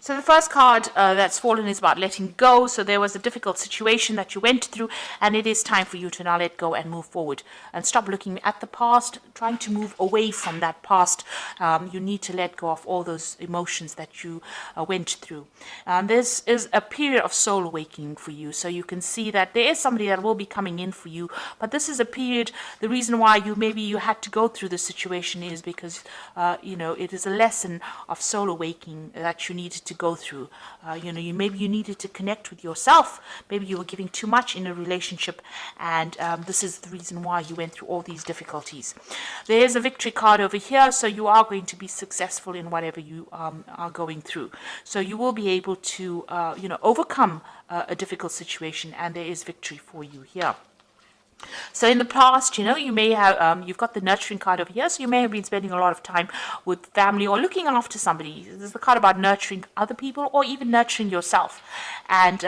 So the first card that's fallen is about letting go. So there was a difficult situation that you went through, and it is time for you to now let go and move forward and stop looking at the past, trying to move away from that past. You need to let go of all those emotions that you went through. This is a period of soul awakening for you. So you can see that there is somebody that will be coming in for you, but this is a period, the reason why maybe you had to go through this situation is because, it is a lesson of soul awakening that you needed to go through. Maybe you needed to connect with yourself. Maybe you were giving too much in a relationship, and this is the reason why you went through all these difficulties. There is a victory card over here, so you are going to be successful in whatever you are going through. So you will be able to, overcome a difficult situation, and there is victory for you here. So in the past, you may have, you've got the nurturing card over here, so you may have been spending a lot of time with family or looking after somebody. This is the card about nurturing other people or even nurturing yourself, and,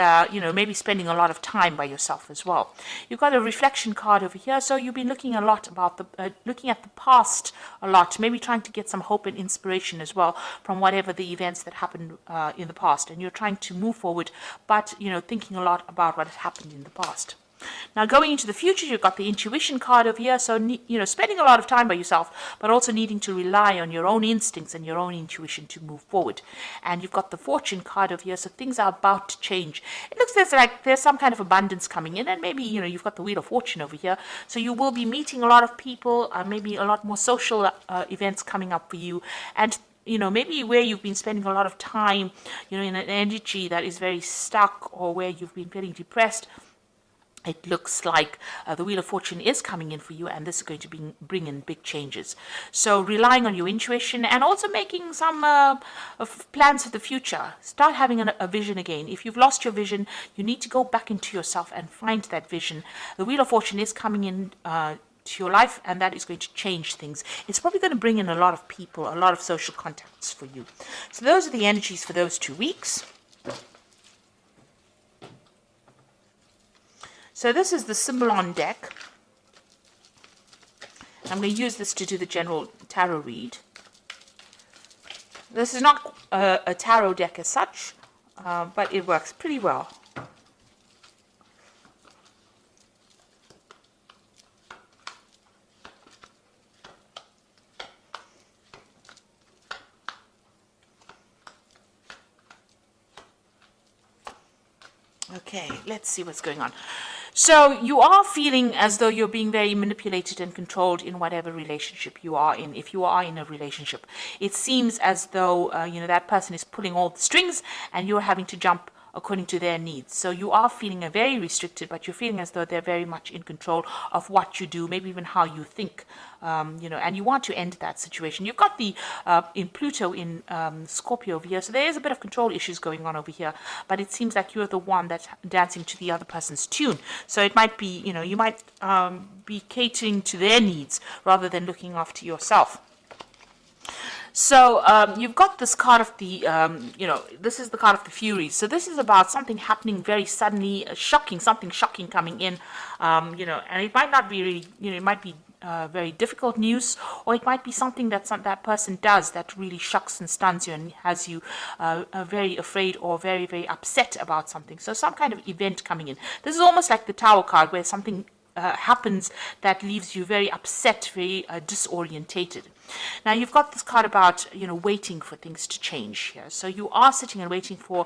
maybe spending a lot of time by yourself as well. You've got a reflection card over here, so you've been looking a lot about looking at the past a lot, maybe trying to get some hope and inspiration as well from whatever the events that happened in the past, and you're trying to move forward, but, thinking a lot about what has happened in the past. Now, going into the future, you've got the intuition card over here. So, spending a lot of time by yourself, but also needing to rely on your own instincts and your own intuition to move forward. And you've got the fortune card over here. So things are about to change. It looks like there's some kind of abundance coming in. And maybe, you've got the wheel of fortune over here. So you will be meeting a lot of people, maybe a lot more social events coming up for you. And maybe where you've been spending a lot of time, in an energy that is very stuck, or where you've been feeling depressed, it looks like the Wheel of Fortune is coming in for you, and this is going to bring in big changes. So relying on your intuition and also making some plans for the future. Start having a vision again. If you've lost your vision, you need to go back into yourself and find that vision. The Wheel of Fortune is coming in to your life, and that is going to change things. It's probably going to bring in a lot of people, a lot of social contacts for you. So those are the energies for those 2 weeks. So this is the Symbolon deck. I'm going to use this to do the general tarot read. This is not a tarot deck as such, but it works pretty well. Okay, let's see what's going on. So you are feeling as though you're being very manipulated and controlled in whatever relationship you are in. If you are in a relationship, it seems as though, that person is pulling all the strings and you're having to jump according to their needs. So you are feeling very restricted, but you're feeling as though they're very much in control of what you do, maybe even how you think, and you want to end that situation. You've got the in Pluto in Scorpio over here, so there is a bit of control issues going on over here, but it seems like you're the one that's dancing to the other person's tune. So it might be, you might be catering to their needs rather than looking after yourself. So you've got this card of the, this is the card of the Furies. So this is about something happening very suddenly, something shocking coming in, and it might not be really, it might be very difficult news, or it might be something that that person does that really shocks and stuns you and has you very afraid or very, very upset about something. So some kind of event coming in. This is almost like the Tower card, where something happens that leaves you very upset, very disorientated. Now you've got this card about waiting for things to change here. So you are sitting and waiting for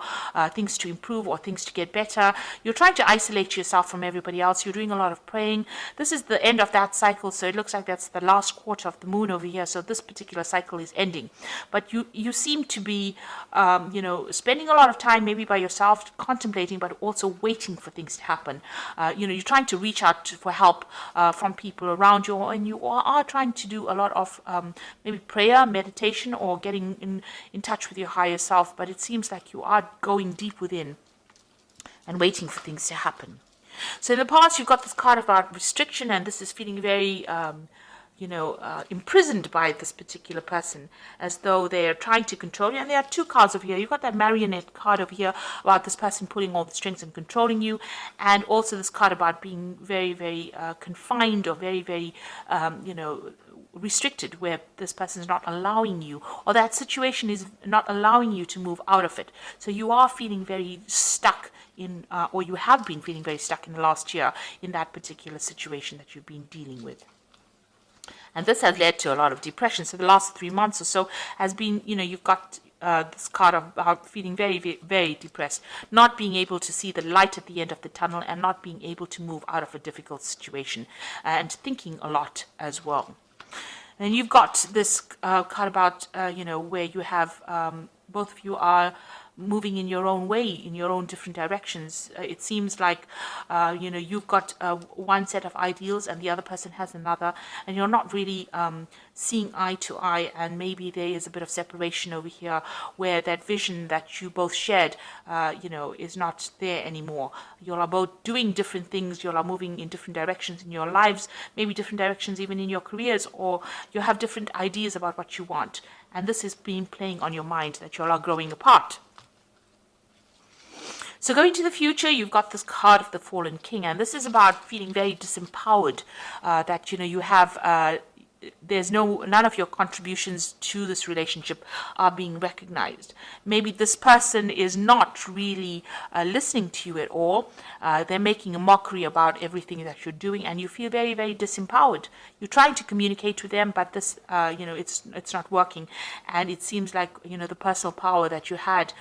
things to improve or things to get better. You're trying to isolate yourself from everybody else. You're doing a lot of praying. This is the end of that cycle, so it looks like that's the last quarter of the moon over here. So this particular cycle is ending, but you seem to be spending a lot of time maybe by yourself, contemplating, but also waiting for things to happen. You're trying to reach out for help from people around you, and you are trying to do a lot of maybe prayer, meditation, or getting in touch with your higher self, but it seems like you are going deep within and waiting for things to happen. So in the past, you've got this card about restriction, and this is feeling very imprisoned by this particular person, as though they're trying to control you. And there are 2 cards over here. You've got that marionette card over here about this person pulling all the strings and controlling you, and also this card about being very, very confined, or very, very, restricted, where this person is not allowing you, or that situation is not allowing you to move out of it. So you are feeling very stuck in, or you have been feeling very stuck in the last year in that particular situation that you've been dealing with. And this has led to a lot of depression. So the last 3 months or so has been, you've got this card of feeling very, very, very depressed, not being able to see the light at the end of the tunnel, and not being able to move out of a difficult situation, and thinking a lot as well. And you've got this card about, where you have both of you are moving in your own way, in your own different directions. It seems like, you've got one set of ideals and the other person has another, and you're not really seeing eye to eye, and maybe there is a bit of separation over here where that vision that you both shared, is not there anymore. You are both doing different things, you are moving in different directions in your lives, maybe different directions even in your careers, or you have different ideas about what you want. And this has been playing on your mind, that you all are growing apart. So going to the future, you've got this card of the Fallen King, and this is about feeling very disempowered, that, you have, there's none of your contributions to this relationship are being recognized. Maybe this person is not really listening to you at all. They're making a mockery about everything that you're doing, and you feel very, very disempowered. You're trying to communicate with them, but this, it's not working. And it seems like, the personal power that you had,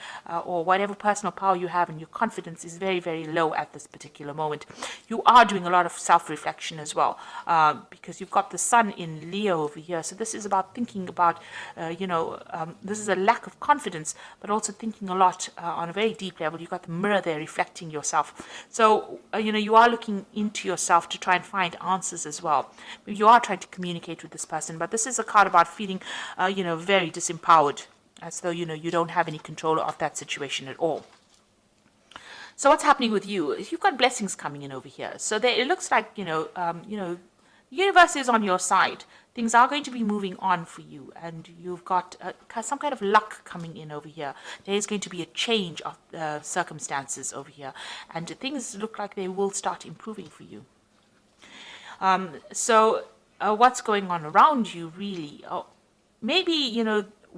or whatever personal power you have, and your confidence is very, very low at this particular moment. You are doing a lot of self-reflection as well, because you've got the sun in Leo over here. So this is about thinking about, this is a lack of confidence, but also thinking a lot on a very deep level. You've got the mirror there reflecting yourself. So, you are looking into yourself to try and find answers as well. You are trying to communicate with this person, but this is a card about feeling, very disempowered, as though, you don't have any control of that situation at all. So what's happening with you? You've got blessings coming in over here. So there, it looks like, the universe is on your side. Things are going to be moving on for you, and you've got some kind of luck coming in over here. There is going to be a change of circumstances over here, and things look like they will start improving for you. So what's going on around you, really? Maybe,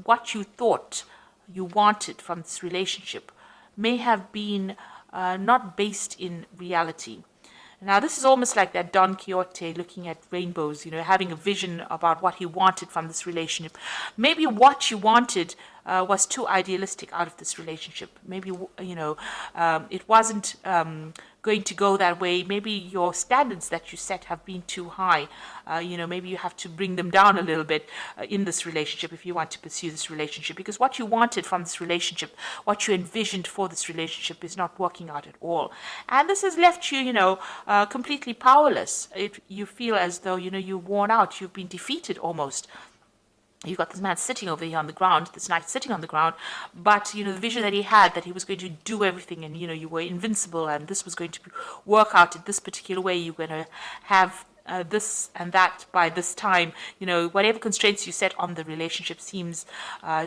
what you thought you wanted from this relationship may have been not based in reality. Now, this is almost like that Don Quixote looking at rainbows, having a vision about what he wanted from this relationship. Maybe what you wanted was too idealistic out of this relationship. Maybe, it wasn't going to go that way. Maybe your standards that you set have been too high. Maybe you have to bring them down a little bit in this relationship if you want to pursue this relationship, because what you wanted from this relationship, what you envisioned for this relationship, is not working out at all. And this has left you, completely powerless. You feel as though, you're worn out, you've been defeated almost. You've got this man sitting over here on the ground, this knight sitting on the ground, but, the vision that he had, that he was going to do everything, and, you were invincible, and this was going to work out in this particular way. You're going to have this and that by this time. Whatever constraints you set on the relationship seems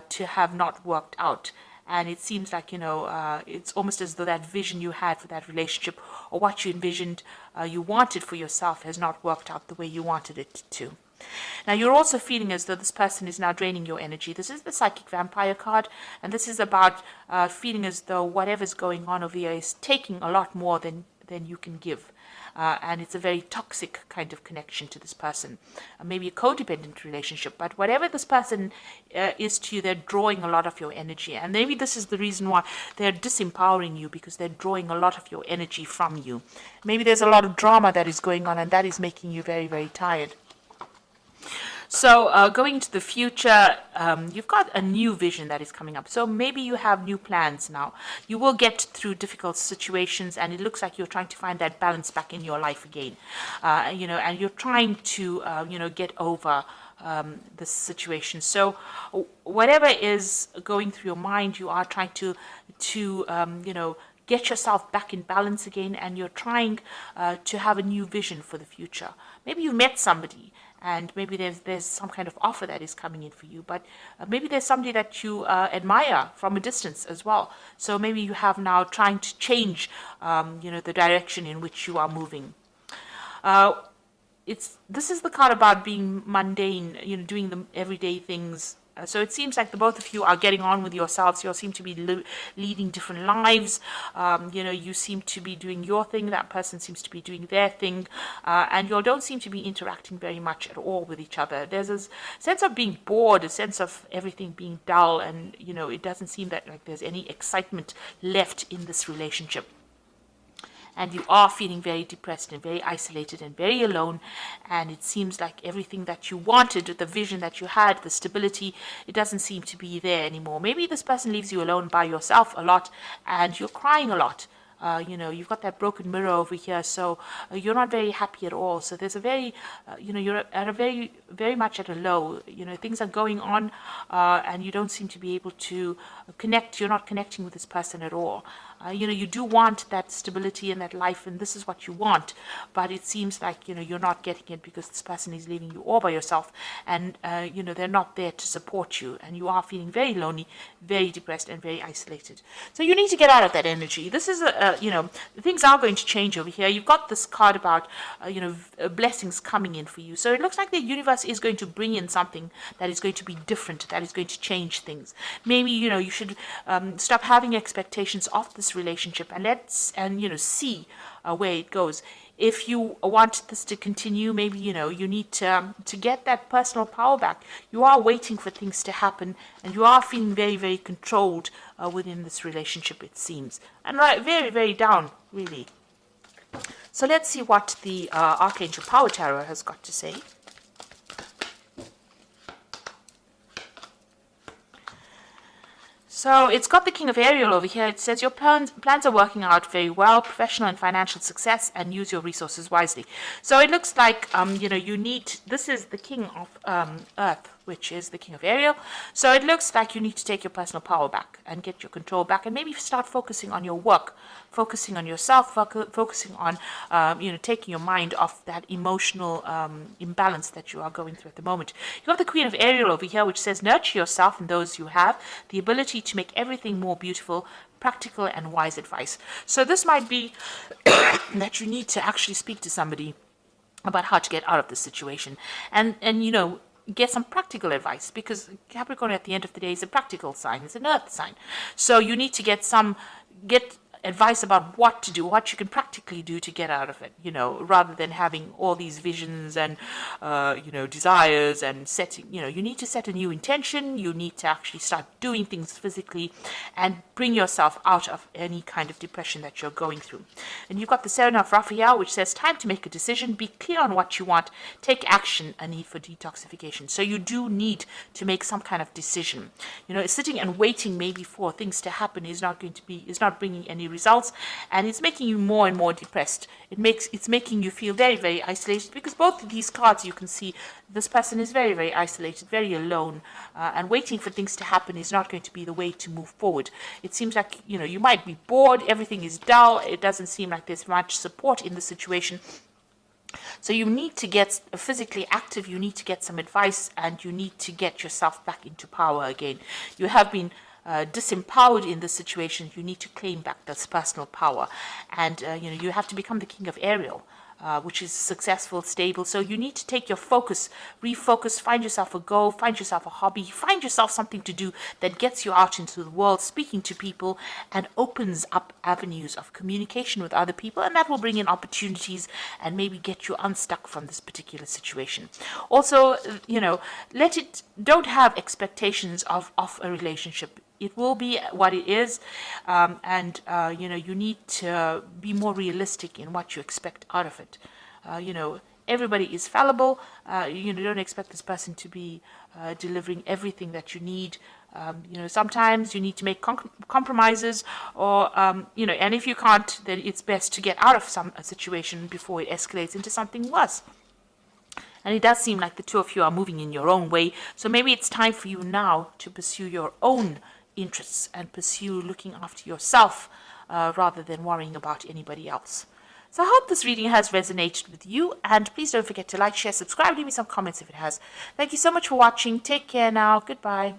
to have not worked out. And it seems like, it's almost as though that vision you had for that relationship, or what you envisioned you wanted for yourself, has not worked out the way you wanted it to. Now, you're also feeling as though this person is now draining your energy. This is the Psychic Vampire card, and this is about feeling as though whatever's going on over here is taking a lot more than you can give. And it's a very toxic kind of connection to this person. Maybe a codependent relationship, but whatever this person is to you, they're drawing a lot of your energy. And maybe this is the reason why they're disempowering you, because they're drawing a lot of your energy from you. Maybe there's a lot of drama that is going on, and that is making you very, very tired. So going into the future, you've got a new vision that is coming up. So maybe you have new plans now. You will get through difficult situations, and it looks like you're trying to find that balance back in your life again. And you're trying to, get over this situation. So whatever is going through your mind, you are trying to get yourself back in balance again, and you're trying to have a new vision for the future. Maybe you met somebody, and maybe there's some kind of offer that is coming in for you, but maybe there's somebody that you admire from a distance as well. So maybe you have now trying to change, the direction in which you are moving. this is the card about being mundane, doing the everyday things. So it seems like the both of you are getting on with yourselves. You all seem to be leading different lives. You seem to be doing your thing. That person seems to be doing their thing. And you all don't seem to be interacting very much at all with each other. There's a sense of being bored, a sense of everything being dull. And, it doesn't seem that like there's any excitement left in this relationship. And you are feeling very depressed and very isolated and very alone, and it seems like everything that you wanted, the vision that you had, the stability, it doesn't seem to be there anymore. Maybe this person leaves you alone by yourself a lot, and you're crying a lot. You've got that broken mirror over here, so you're not very happy at all. So there's a very, you're at a very, very much at a low. Things are going on, and you don't seem to be able to connect. You're not connecting with this person at all. You do want that stability in that life, and this is what you want, but it seems like, you're not getting it because this person is leaving you all by yourself, and, they're not there to support you, and you are feeling very lonely, very depressed, and very isolated. So you need to get out of that energy. This is, things are going to change over here. You've got this card about, blessings coming in for you. So it looks like the universe is going to bring in something that is going to be different, that is going to change things. Maybe, you should stop having expectations of this relationship and see where it goes. If you want this to continue, maybe you need to get that personal power back. You are waiting for things to happen, and you are feeling very, very controlled within this relationship, it seems, and very, very down, really. So let's see what the Archangel Power Tarot has got to say. So it's got the King of Ariel over here. It says your plans are working out very well, professional and financial success, and use your resources wisely. So it looks like, you need, this is the King of Earth, which is the King of Ariel. So it looks like you need to take your personal power back and get your control back, and maybe start focusing on your work, focusing on yourself, focusing on, taking your mind off that emotional imbalance that you are going through at the moment. You have the Queen of Ariel over here, which says nurture yourself and those you have, the ability to make everything more beautiful, practical and wise advice. So this might be that you need to actually speak to somebody about how to get out of this situation, and get some practical advice, because Capricorn at the end of the day is a practical sign, it's an earth sign. So you need to get advice about what to do, what you can practically do to get out of it, rather than having all these visions and, desires and setting, you need to set a new intention. You need to actually start doing things physically and bring yourself out of any kind of depression that you're going through. And you've got the Seven of Raphael, which says time to make a decision, be clear on what you want, take action, a need for detoxification. So you do need to make some kind of decision. Sitting and waiting maybe for things to happen is not bringing any results, and it's making you more and more depressed. It's making you feel very, very isolated, because both of these cards, you can see this person is very, very isolated, very alone, and waiting for things to happen is not going to be the way to move forward. It seems like, you might be bored, everything is dull, it doesn't seem like there's much support in the situation. So you need to get physically active, you need to get some advice, and you need to get yourself back into power again. You have been disempowered in this situation. You need to claim back this personal power, and you have to become the King of Ariel, which is successful, stable. So you need to take your focus, refocus, find yourself a goal, find yourself a hobby, find yourself something to do that gets you out into the world, speaking to people, and opens up avenues of communication with other people, and that will bring in opportunities and maybe get you unstuck from this particular situation. Also, don't have expectations of a relationship. It will be what it is, and you need to be more realistic in what you expect out of it. Everybody is fallible. Don't expect this person to be delivering everything that you need. Sometimes you need to make compromises, or and if you can't, then it's best to get out of a situation before it escalates into something worse. And it does seem like the two of you are moving in your own way. So maybe it's time for you now to pursue your own interests and pursue looking after yourself rather than worrying about anybody else. So I hope this reading has resonated with you, and please don't forget to like, share, subscribe, leave me some comments if it has. Thank you so much for watching. Take care now. Goodbye.